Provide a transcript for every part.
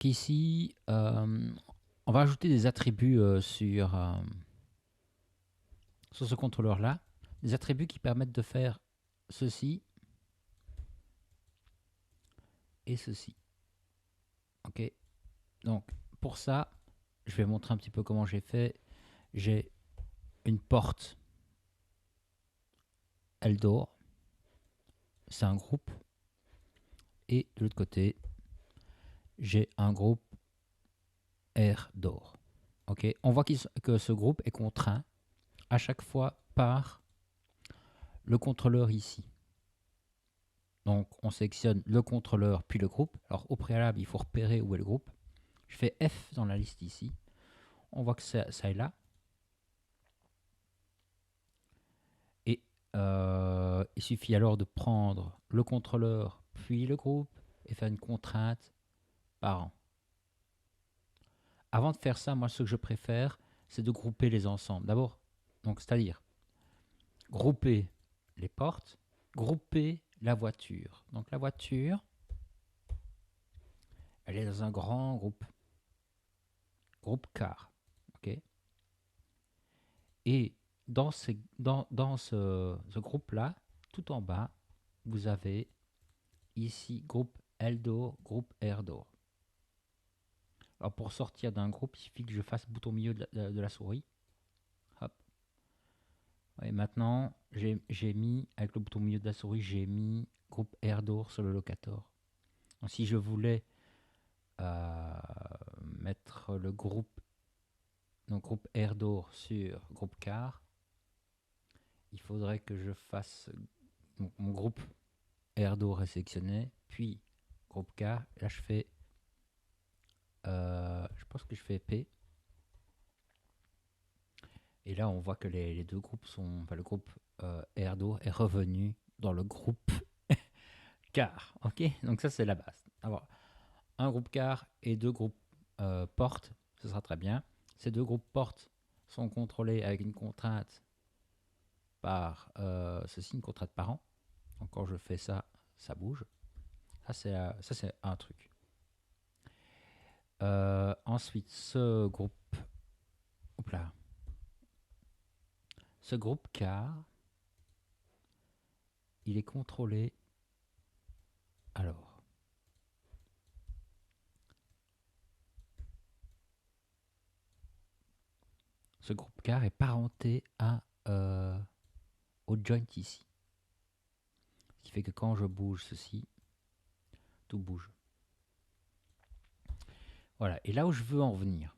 qu'ici, on va ajouter des attributs sur ce contrôleur-là, des attributs qui permettent de faire ceci et ceci. Ok. Donc, pour ça, je vais montrer un petit peu comment j'ai fait. J'ai une porte Eldor, c'est un groupe, et de l'autre côté, j'ai un groupe Erdor. Ok. On voit que ce groupe est contraint à chaque fois par le contrôleur ici. Donc, on sélectionne le contrôleur puis le groupe. Alors, au préalable, il faut repérer où est le groupe. Je fais F dans la liste ici. On voit que ça est là. Et il suffit alors de prendre le contrôleur puis le groupe et faire une contrainte par an. Avant de faire ça, moi, ce que je préfère, c'est de grouper les ensembles. D'abord, donc c'est-à-dire grouper les portes, grouper la voiture. Donc la voiture, elle est dans un grand groupe car. Ok. Et dans ce groupe-là, tout en bas, vous avez ici groupe Eldor, groupe Erdor. Alors pour sortir d'un groupe, il suffit que je fasse bouton milieu de la souris. Hop. Et maintenant, j'ai mis, avec le bouton milieu de la souris, j'ai mis groupe Erdor sur le locator. Donc, si je voulais mettre le groupe Erdor sur groupe car, il faudrait que je fasse mon groupe Erdor est sélectionné, puis groupe car. Là, je pense que je fais P. Et là, on voit que les deux groupes sont. Enfin, le groupe Erdo est revenu dans le groupe car. Ok. Donc, ça, c'est la base. Alors, un groupe car et deux groupes portes, ce sera très bien. Ces deux groupes portes sont contrôlés avec une contrainte par ceci, une contrainte par an. Donc, quand je fais ça, ça bouge. Ça, c'est un truc. Ensuite, hop là, ce groupe car, il est contrôlé. Alors, ce groupe car est parenté au joint ici. Ce qui fait que quand je bouge ceci, tout bouge. Voilà. Et là où je veux en venir,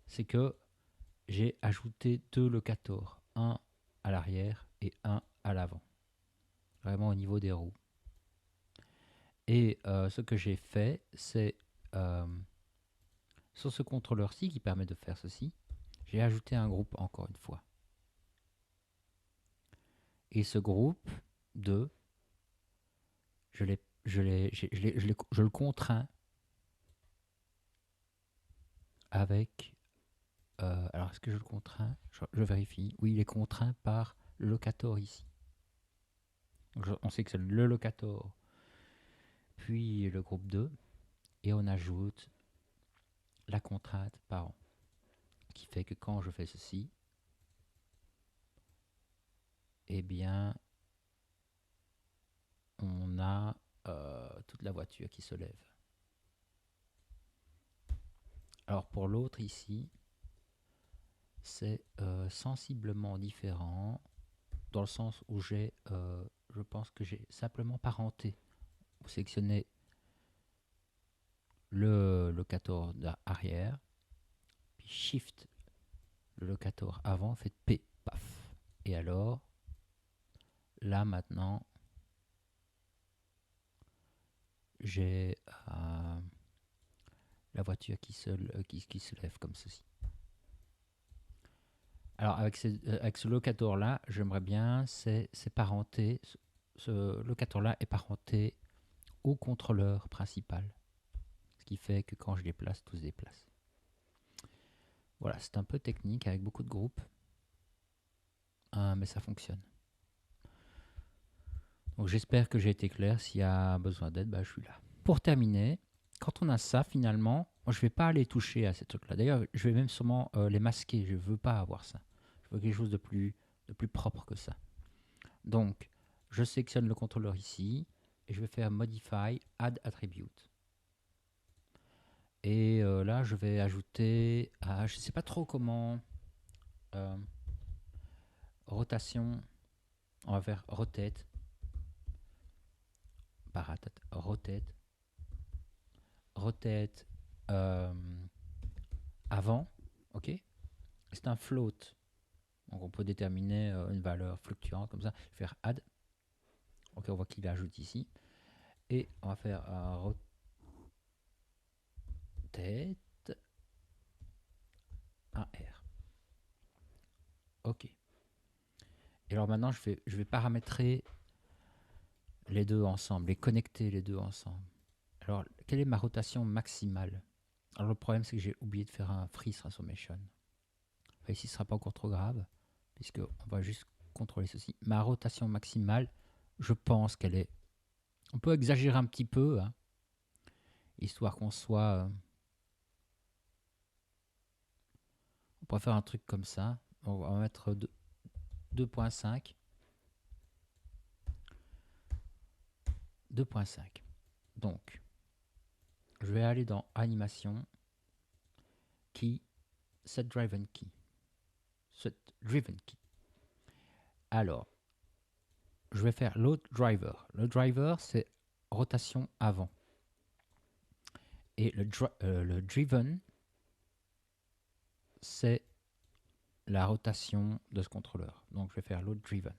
c'est que j'ai ajouté deux locators, un à l'arrière et un à l'avant, vraiment au niveau des roues. Et ce que j'ai fait, c'est sur ce contrôleur-ci qui permet de faire ceci, j'ai ajouté un groupe encore une fois. Et ce groupe de, je le contrains avec. Alors, est-ce que je le contrains? Je vérifie. Oui, il est contraint par le locator ici. Donc, on sait que c'est le locator, puis le groupe 2, et on ajoute la contrainte par an. Qui fait que quand je fais ceci, eh bien, on a toute la voiture qui se lève. Alors, pour l'autre ici, c'est sensiblement différent, dans le sens où je pense que j'ai simplement parenté. Vous sélectionnez le locator arrière, puis Shift le locator avant, faites P, paf. Et alors, là maintenant, j'ai la voiture qui se lève comme ceci. Alors avec ce locator là, j'aimerais bien, c'est parenté, ce locator là est parenté au contrôleur principal. Ce qui fait que quand je déplace, tout se déplace. Voilà, c'est un peu technique avec beaucoup de groupes, mais ça fonctionne. Donc j'espère que j'ai été clair. S'il y a besoin d'aide, je suis là. pour terminer, quand on a ça, finalement, moi, je ne vais pas aller toucher à ces trucs-là. D'ailleurs, je vais même sûrement les masquer. Je ne veux pas avoir ça. Je veux quelque chose de plus propre que ça. Donc, je sélectionne le contrôleur ici et je vais faire Modify, Add Attribute. Et là, je vais ajouter, je ne sais pas trop comment, rotation, on va faire Rotate, Rotate, Rotate avant, ok. C'est un float, donc on peut déterminer une valeur fluctuante comme ça. Je vais faire Add, ok, on voit qu'il ajoute ici. Et on va faire Rotate, R. Ok. Et alors maintenant, je vais paramétrer les deux ensemble, les connecter les deux ensemble. Alors, quelle est ma rotation maximale? Alors, le problème, c'est que j'ai oublié de faire un freeze transformation. Enfin, ici, ce ne sera pas encore trop grave, puisqu'on va juste contrôler ceci. Ma rotation maximale, je pense qu'elle est... On peut exagérer un petit peu, hein, histoire qu'on soit... on pourrait faire un truc comme ça. On va mettre 2.5. 2.5. Donc, je vais aller dans Animation, Key, Set Driven Key. Set Driven Key. Alors, je vais faire load driver. Le driver, c'est rotation avant. Et le driven, c'est la rotation de ce contrôleur. Donc, je vais faire load driven.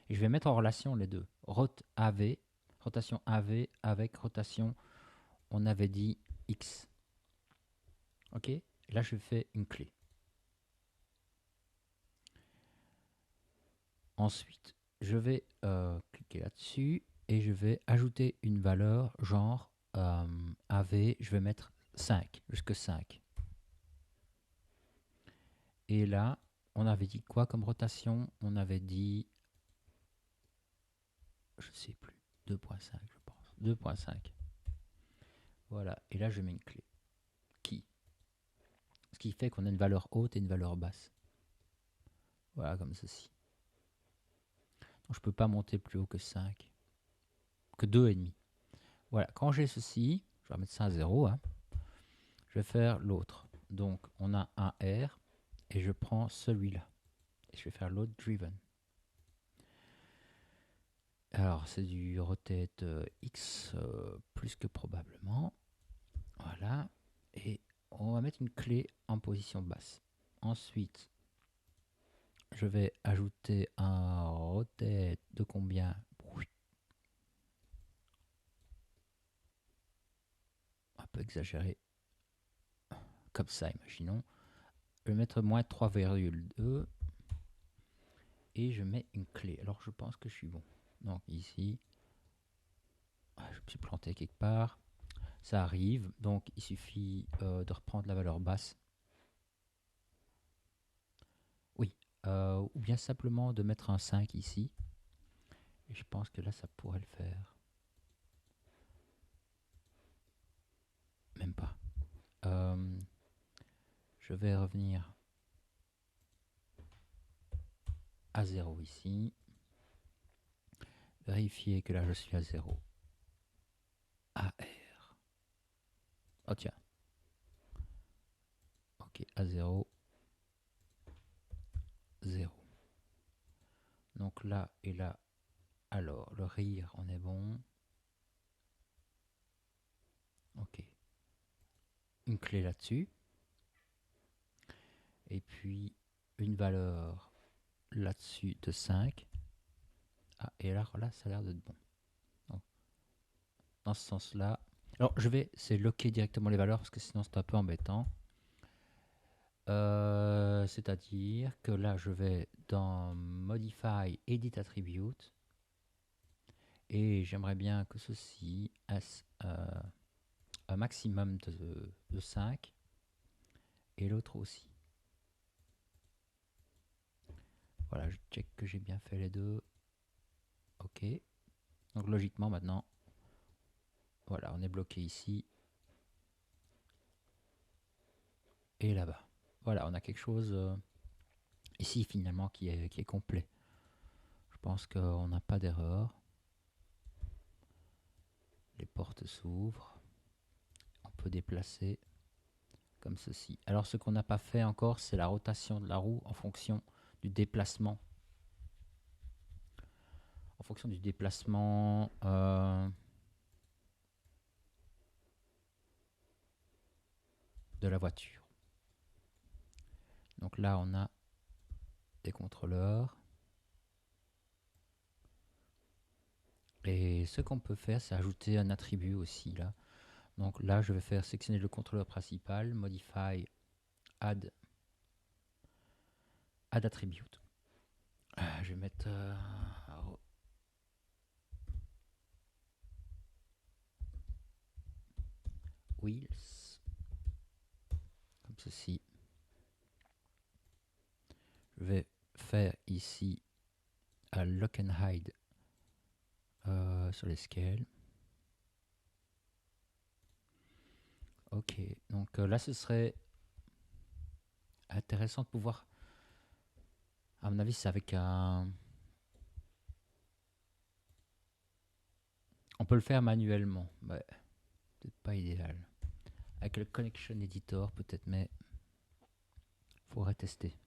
Et je vais mettre en relation les deux. Rotation AV avec rotation, on avait dit X. Ok. Et là, je fais une clé. Ensuite, je vais cliquer là-dessus et je vais ajouter une valeur genre AV, je vais mettre 5, jusque 5. Et là, on avait dit quoi comme rotation? On avait dit, je ne sais plus, 2.5 je pense. 2.5. Voilà, et là je mets une clé. Key. Ce qui fait qu'on a une valeur haute et une valeur basse. Voilà, comme ceci. Donc je ne peux pas monter plus haut que 5. Que 2,5. Voilà, quand j'ai ceci, je vais remettre ça à 0. Hein, je vais faire l'autre. Donc on a un R et je prends celui-là. Et je vais faire load driven. Alors c'est du rotate X plus que probablement. Voilà. Et on va mettre une clé en position basse. Ensuite, je vais ajouter un rotate de combien? Un peu exagéré. Comme ça, imaginons. Je vais mettre moins 3,2 et je mets une clé. Alors je pense que je suis bon. Donc ici, je me suis planté quelque part. Ça arrive, donc il suffit de reprendre la valeur basse. Oui, ou bien simplement de mettre un 5 ici. Et je pense que là, ça pourrait le faire. Même pas. Je vais revenir à 0 ici. Vérifier que là, je suis à 0. AR. Oh tiens. Ok, à 0. 0. Donc là et là, alors le rire, on est bon. Ok. Une clé là-dessus. Et puis une valeur là-dessus de 5. Ah, et alors là, ça a l'air d'être bon. Donc, dans ce sens-là. Alors, je vais, c'est loquer directement les valeurs parce que sinon c'est un peu embêtant. C'est-à-dire que là, je vais dans Modify, Edit Attribute. Et j'aimerais bien que ceci ait un maximum de 5. Et l'autre aussi. Voilà, je check que j'ai bien fait les deux. Ok. Donc logiquement maintenant, Voilà, on est bloqué ici et là-bas. Voilà, on a quelque chose ici finalement qui est complet. Je pense qu'on n'a pas d'erreur. Les portes s'ouvrent. On peut déplacer comme ceci. Alors ce qu'on n'a pas fait encore, c'est la rotation de la roue en fonction du déplacement. En fonction du déplacement de la voiture. Donc là, on a des contrôleurs. Et ce qu'on peut faire, c'est ajouter un attribut aussi là. Donc là, je vais faire sélectionner le contrôleur principal, modify, add attribute. Je vais mettre wheels, comme ceci. Je vais faire ici un lock and hide sur les scales. Ok, donc là ce serait intéressant de pouvoir, à mon avis c'est avec un... On peut le faire manuellement, ouais, peut-être pas idéal. Avec le connection editor peut-être, mais faudrait tester.